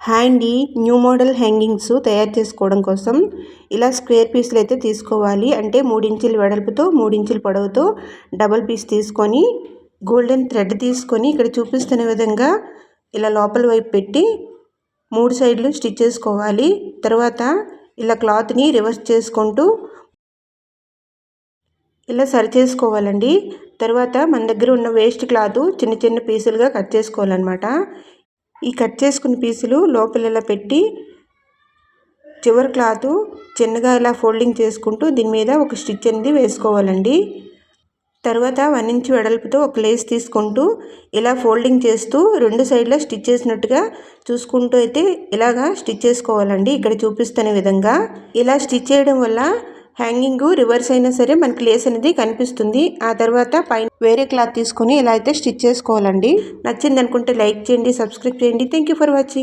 Hi అండి, new model hangings తయారు చేసుకోవడం కోసం ఇలా స్క్వేర్ పీసులు అయితే తీసుకోవాలి. అంటే 3 ఇంచుల వెడల్పుతో 3 ఇంచుల పొడవుతో డబుల్ పీస్ తీసుకొని గోల్డెన్ థ్రెడ్ తీసుకొని ఇక్కడ చూపిస్తున్న విధంగా ఇలా లోపల వైపు పెట్టి 3 సైడ్లు స్టిచ్ చేసుకోవాలి. తర్వాత ఇలా క్లాత్ని రివర్స్ చేసుకుంటూ ఇలా సరి చేసుకోవాలండి. తర్వాత మన దగ్గర ఉన్న వేస్ట్ క్లాత్ చిన్న చిన్న పీసులుగా కట్ చేసుకోవాలన్నమాట. ఈ కట్ చేసుకున్న పీసులు లోపల ఇలా పెట్టి చివరి క్లాత్ చిన్నగా ఇలా ఫోల్డింగ్ చేసుకుంటూ దీని మీద ఒక స్టిచ్ అనేది వేసుకోవాలండి. తర్వాత 1 ఇంచ్ వెడల్పుతో ఒక లేస్ తీసుకుంటూ ఇలా ఫోల్డింగ్ చేస్తూ 2 సైడ్ల స్టిచ్ చేసినట్టుగా చూసుకుంటూ అయితే ఇలాగా స్టిచ్ చేసుకోవాలండి. ఇక్కడ చూపిస్తున్న విధంగా ఇలా స్టిచ్ చేయడం వల్ల హ్యాంగింగ్ రివర్స్ అయినా సరే మనకి లేస్ అనేది కనిపిస్తుంది. ఆ తర్వాత పైన వేరే క్లాత్ తీసుకొని ఇలా అయితే స్టిచ్ చేసుకోవాలండి. నచ్చింది అనుకుంటే లైక్ చేయండి, సబ్స్క్రైబ్ చేయండి. Thank you for watching.